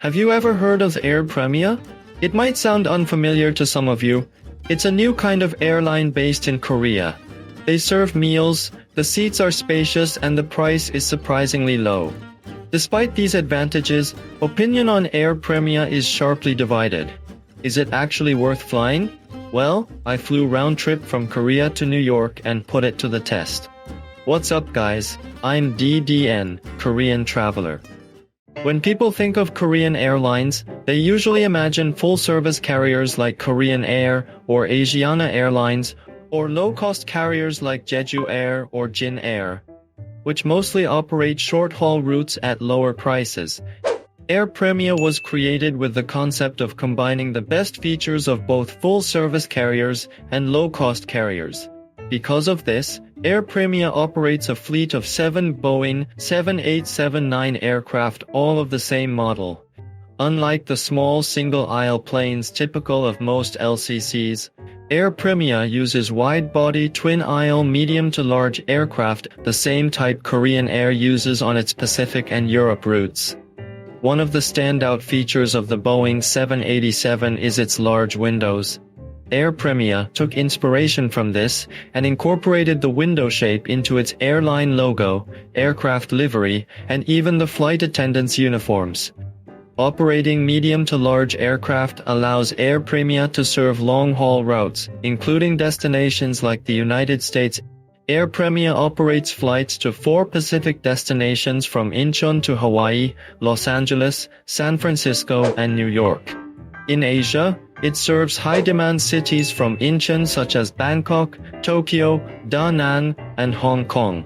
Have you ever heard of AIR PREMIA? It might sound unfamiliar to some of you. It's a new kind of airline based in Korea. They serve meals, the seats are spacious, and the price is surprisingly low. Despite these advantages, opinion on AIR PREMIA is sharply divided. Is it actually worth flying? Well, I flew round trip from Korea to New York and put it to the test. What's up guys, I'm DDN, Korean Traveler. When people think of Korean airlines, they usually imagine full-service carriers like Korean Air or Asiana Airlines, or low-cost carriers like Jeju Air or Jin Air, which mostly operate short-haul routes at lower prices. AIR PREMIA was created with the concept of combining the best features of both full-service carriers and low-cost carriers. Because of this, AIR PREMIA operates a fleet of 7 Boeing 7879 aircraft, all of the same model. Unlike the small single-aisle planes typical of most LCCs, AIR PREMIA uses wide-body twin-aisle medium to large aircraft, the same type Korean Air uses on its Pacific and Europe routes. One of the standout features of the Boeing 787 is its large windows. AIR PREMIA took inspiration from this and incorporated the window shape into its airline logo, aircraft livery, and even the flight attendants' uniforms. Operating medium to large aircraft allows AIR PREMIA to serve long-haul routes, including destinations like the United States. AIR PREMIA operates flights to 4 Pacific destinations from Incheon to Hawaii, Los Angeles, San Francisco, and New York. In Asia, it serves high-demand cities from Incheon such as Bangkok, Tokyo, Da Nang, and Hong Kong.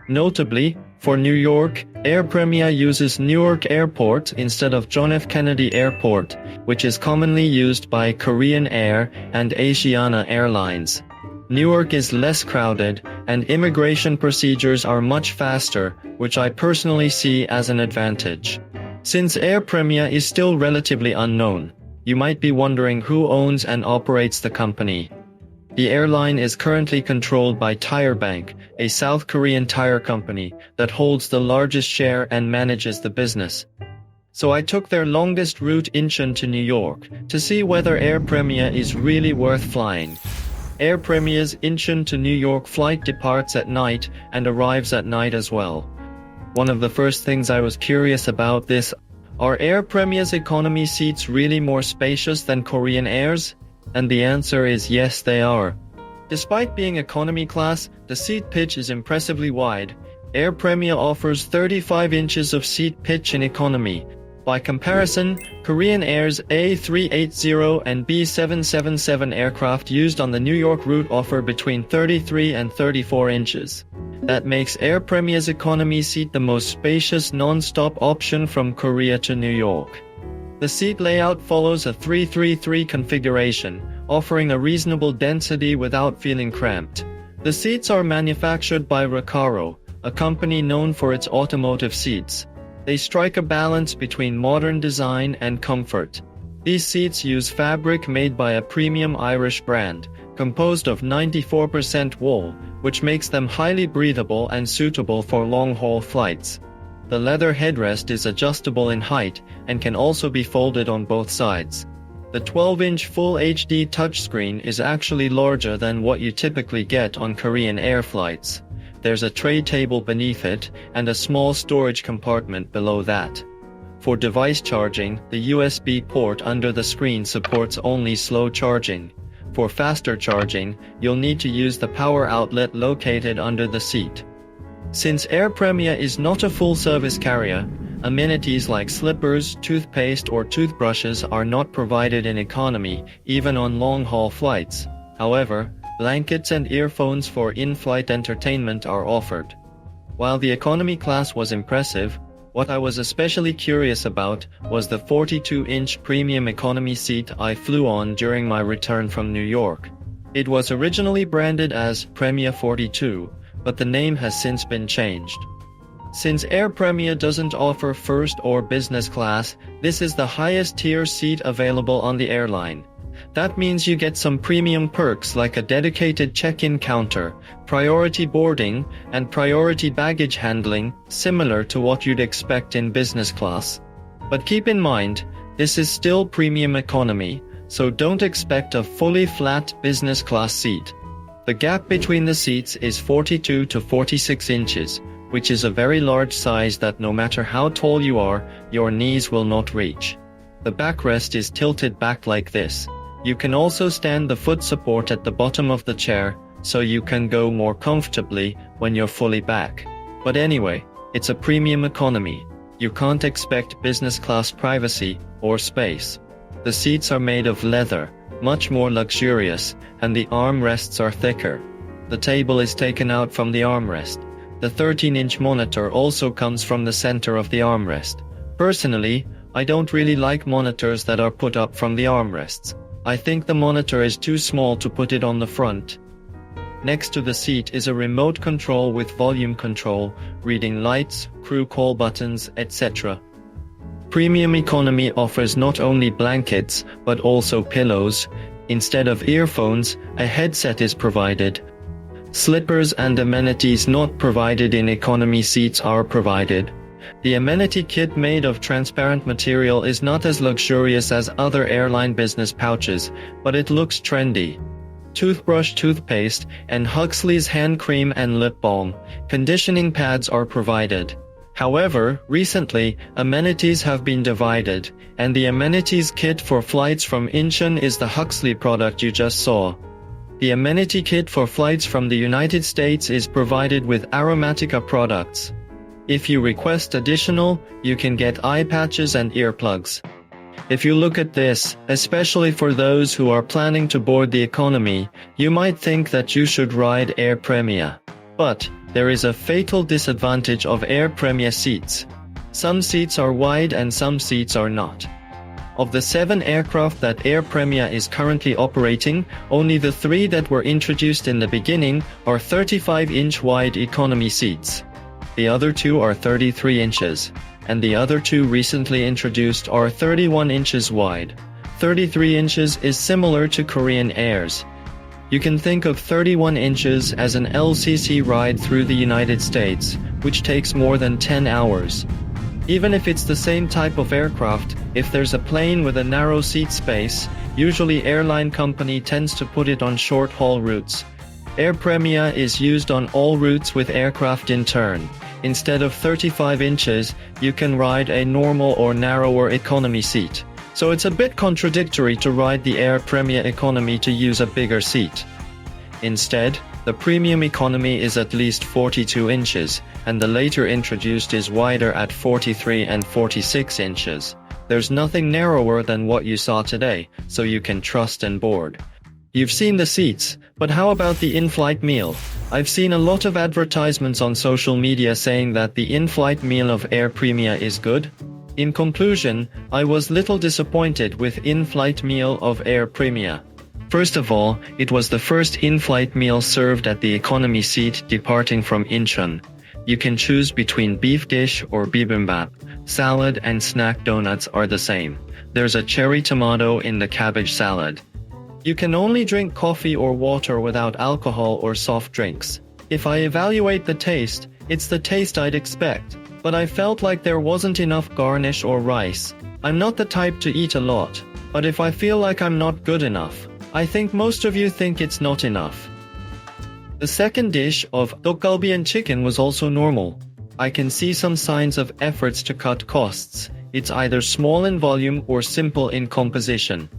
Notably, for New York, AIR PREMIA uses Newark Airport instead of John F. Kennedy Airport, which is commonly used by Korean Air and Asiana Airlines. Newark is less crowded, and immigration procedures are much faster, which I personally see as an advantage. Since AIR PREMIA is still relatively unknown, you might be wondering who owns and operates the company. The airline is currently controlled by Tire Bank, a South Korean tire company that holds the largest share and manages the business. So I took their longest route Incheon to New York to see whether AIR PREMIA is really worth flying. AIR PREMIA's Incheon to New York flight departs at night and arrives at night as well. One of the first things I was curious about this: are AIR PREMIA's economy seats really more spacious than Korean Air's? And the answer is yes, they are. Despite being economy class, the seat pitch is impressively wide. AIR PREMIA offers 35 inches of seat pitch in economy. By comparison, Korean Air's A380 and B777 aircraft used on the New York route offer between 33 and 34 inches. That makes AIR PREMIA's economy seat the most spacious non-stop option from Korea to New York. The seat layout follows a 3-3-3 configuration, offering a reasonable density without feeling cramped. The seats are manufactured by Recaro, a company known for its automotive seats. They strike a balance between modern design and comfort. These seats use fabric made by a premium Irish brand, composed of 94% wool, which makes them highly breathable and suitable for long-haul flights. The leather headrest is adjustable in height and can also be folded on both sides. The 12-inch Full HD touchscreen is actually larger than what you typically get on Korean Air flights. There's a tray table beneath it and a small storage compartment below that. For device charging, the USB port under the screen supports only slow charging. For faster charging, you'll need to use the power outlet located under the seat. Since AIR PREMIA is not a full-service carrier, amenities like slippers, toothpaste, or toothbrushes are not provided in economy, even on long-haul flights. However, blankets and earphones for in-flight entertainment are offered. While the economy class was impressive, what I was especially curious about was the 42-inch premium economy seat I flew on during my return from New York. It was originally branded as Premia 42, but the name has since been changed. Since AIR PREMIA doesn't offer first or business class, this is the highest tier seat available on the airline. That means you get some premium perks like a dedicated check-in counter, priority boarding, and priority baggage handling, similar to what you'd expect in business class. But keep in mind, this is still premium economy, so don't expect a fully flat business class seat. The gap between the seats is 42 to 46 inches, which is a very large size that no matter how tall you are, your knees will not reach. The backrest is tilted back like this. You can also stand the foot support at the bottom of the chair, so you can go more comfortably when you're fully back. But anyway, it's a premium economy. You can't expect business class privacy or space. The seats are made of leather, much more luxurious, and the armrests are thicker. The table is taken out from the armrest. The 13-inch monitor also comes from the center of the armrest. Personally, I don't really like monitors that are put up from the armrests. I think the monitor is too small to put it on the front. Next to the seat is a remote control with volume control, reading lights, crew call buttons, etc. Premium economy offers not only blankets, but also pillows. Instead of earphones, a headset is provided. Slippers and amenities not provided in economy seats are provided. The amenity kit made of transparent material is not as luxurious as other airline business pouches, but it looks trendy. Toothbrush, toothpaste, and Huxley's hand cream and lip balm. Conditioning pads are provided. However, recently, amenities have been divided, and the amenities kit for flights from INCHEON is the Huxley product you just saw. The amenity kit for flights from the United States is provided with Aromatica products. If you request additional, you can get eye patches and earplugs. If you look at this, especially for those who are planning to board the economy, you might think that you should ride AIR PREMIA. But there is a fatal disadvantage of AIR PREMIA seats. Some seats are wide and some seats are not. Of the 7 aircraft that AIR PREMIA is currently operating, only the 3 that were introduced in the beginning are 35-inch wide economy seats. The other 2 are 33 inches, and the other 2 recently introduced are 31 inches wide. 33 inches is similar to Korean Air's. You can think of 31 inches as an LCC ride through the United States, which takes more than 10 hours. Even if it's the same type of aircraft, if there's a plane with a narrow seat space, usually airline company tends to put it on short-haul routes. AIR PREMIA is used on all routes with aircraft in turn. Instead of 35 inches, you can ride a normal or narrower economy seat. So it's a bit contradictory to ride the AIR PREMIA economy to use a bigger seat. Instead, the premium economy is at least 42 inches, and the later introduced is wider at 43 and 46 inches. There's nothing narrower than what you saw today, so you can trust and board. You've seen the seats, but how about the in-flight meal? I've seen a lot of advertisements on social media saying that the in-flight meal of AIR PREMIA is good. In conclusion, I was little disappointed with in-flight meal of AIR PREMIA. First of all, it was the first in-flight meal served at the economy seat departing from INCHEON. You can choose between beef dish or bibimbap. Salad and snack donuts are the same. There's a cherry tomato in the cabbage salad. You can only drink coffee or water without alcohol or soft drinks. If I evaluate the taste, it's the taste I'd expect, but I felt like there wasn't enough garnish or rice. I'm not the type to eat a lot, but if I feel like I'm not good enough, I think most of you think it's not enough. The second dish of dokgalbi and chicken was also normal. I can see some signs of efforts to cut costs. It's either small in volume or simple in composition.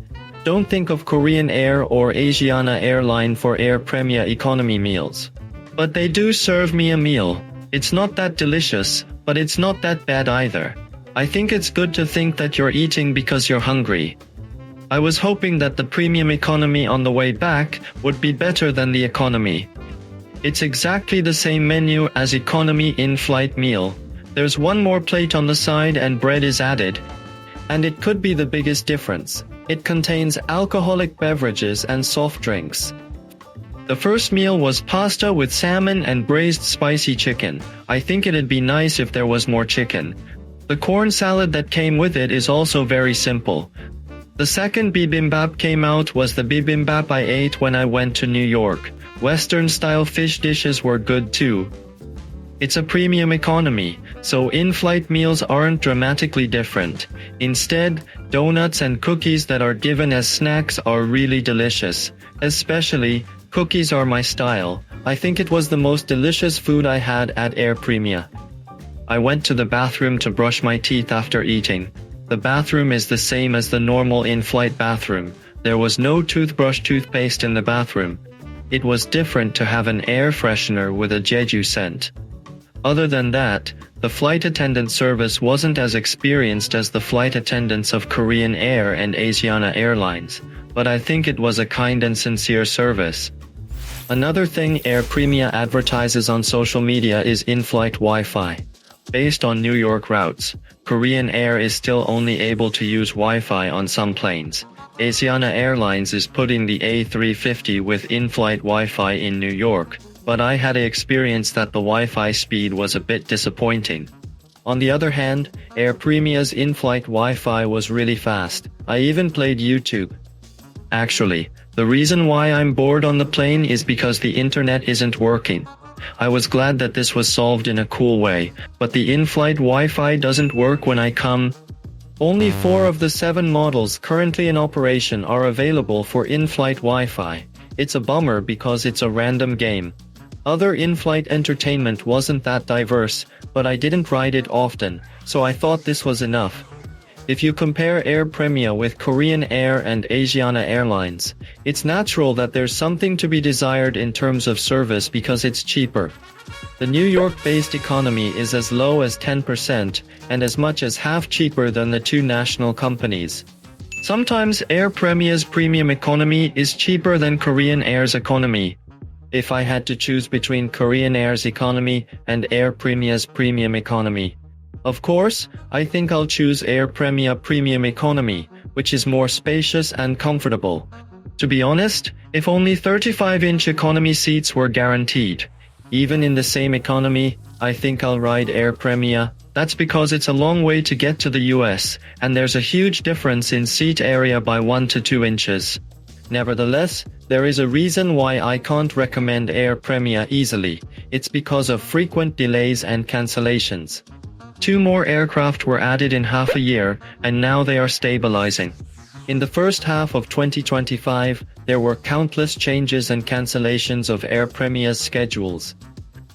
Don't think of Korean Air or Asiana Airline for AIR PREMIA economy meals. But they do serve me a meal. It's not that delicious, but it's not that bad either. I think it's good to think that you're eating because you're hungry. I was hoping that the premium economy on the way back would be better than the economy. It's exactly the same menu as economy in-flight meal. There's one more plate on the side and bread is added. And it could be the biggest difference. It contains alcoholic beverages and soft drinks. The first meal was pasta with salmon and braised spicy chicken. I think it'd be nice if there was more chicken. The corn salad that came with it is also very simple. The second bibimbap came out was the bibimbap I ate when I went to New York. Western-style fish dishes were good too. It's a premium economy, so in-flight meals aren't dramatically different. Instead, donuts and cookies that are given as snacks are really delicious. Especially, cookies are my style. I think it was the most delicious food I had at AIR PREMIA. I went to the bathroom to brush my teeth after eating. The bathroom is the same as the normal in-flight bathroom. There was no toothpaste in the bathroom. It was different to have an air freshener with a Jeju scent. Other than that, the flight attendant service wasn't as experienced as the flight attendants of Korean Air and Asiana Airlines, but I think it was a kind and sincere service. Another thing AIR PREMIA advertises on social media is in-flight Wi-Fi. Based on New York routes, Korean Air is still only able to use Wi-Fi on some planes. Asiana Airlines is putting the A350 with in-flight Wi-Fi in New York, but I had an experience that the Wi-Fi speed was a bit disappointing. On the other hand, AIR PREMIA's in-flight Wi-Fi was really fast. I even played YouTube. Actually, the reason why I'm bored on the plane is because the internet isn't working. I was glad that this was solved in a cool way, but the in-flight Wi-Fi doesn't work when I come. Only 4 of the 7 models currently in operation are available for in-flight Wi-Fi. It's a bummer because it's a random game. Other in-flight entertainment wasn't that diverse, but I didn't ride it often, so I thought this was enough. If you compare AIR PREMIA with Korean Air and Asiana Airlines, it's natural that there's something to be desired in terms of service because it's cheaper. The New York-based economy is as low as 10% and as much as half cheaper than the 2 national companies. Sometimes AIR PREMIA's premium economy is cheaper than Korean Air's economy. If I had to choose between Korean Air's economy and AIR PREMIA's premium economy, of course, I think I'll choose AIR PREMIA Premium Economy, which is more spacious and comfortable. To be honest, if only 35-inch economy seats were guaranteed, even in the same economy, I think I'll ride AIR PREMIA. That's because it's a long way to get to the US, and there's a huge difference in seat area by 1 to 2 inches. Nevertheless, there is a reason why I can't recommend AIR PREMIA easily. It's because of frequent delays and cancellations. 2 more aircraft were added in half a year, and now they are stabilizing. In the first half of 2025, there were countless changes and cancellations of AIR PREMIA's schedules.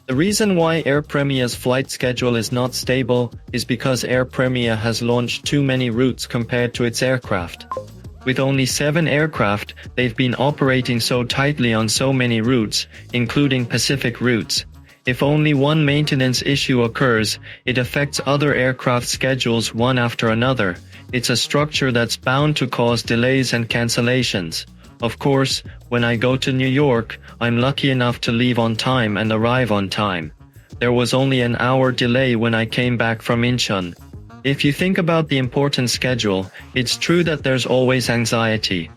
The reason why AIR PREMIA's flight schedule is not stable is because AIR PREMIA has launched too many routes compared to its aircraft. With only 7 aircraft, they've been operating so tightly on so many routes, including Pacific routes. If only one maintenance issue occurs, it affects other aircraft schedules one after another. It's a structure that's bound to cause delays and cancellations. Of course, when I go to New York, I'm lucky enough to leave on time and arrive on time. There was only an hour delay when I came back from Incheon. If you think about the important schedule, it's true that there's always anxiety.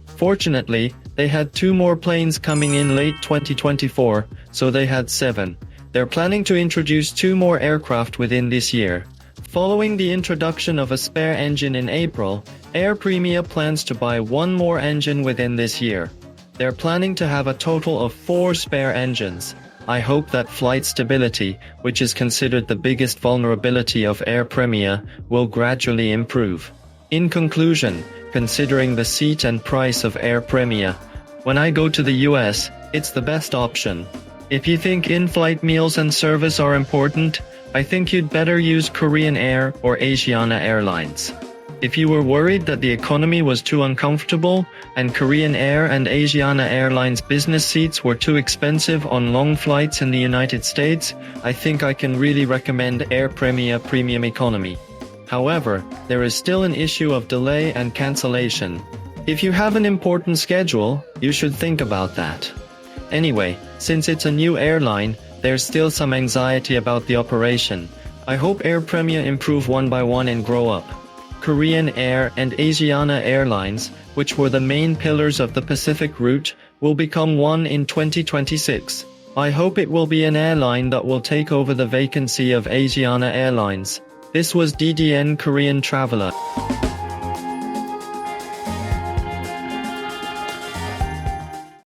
Fortunately, they had 2 more planes coming in late 2024, so they had 7. They're planning to introduce 2 more aircraft within this year. Following the introduction of a spare engine in April, AIR PREMIA plans to buy 1 more engine within this year. They're planning to have a total of 4 spare engines. I hope that flight stability, which is considered the biggest vulnerability of AIR PREMIA, will gradually improve. In conclusion, considering the seat and price of AIR PREMIA, when I go to the US, it's the best option. If you think in-flight meals and service are important, I think you'd better use Korean Air or Asiana Airlines. If you were worried that the economy was too uncomfortable, and Korean Air and Asiana Airlines business seats were too expensive on long flights in the United States, I think I can really recommend AIR PREMIA Premium Economy. However, there is still an issue of delay and cancellation. If you have an important schedule, you should think about that. Anyway, since it's a new airline, there's still some anxiety about the operation. I hope AIR PREMIA improve one by one and grow up. Korean Air and Asiana Airlines, which were the main pillars of the Pacific route, will become one in 2026. I hope it will be an airline that will take over the vacancy of Asiana Airlines. This was DDN Korean Traveler.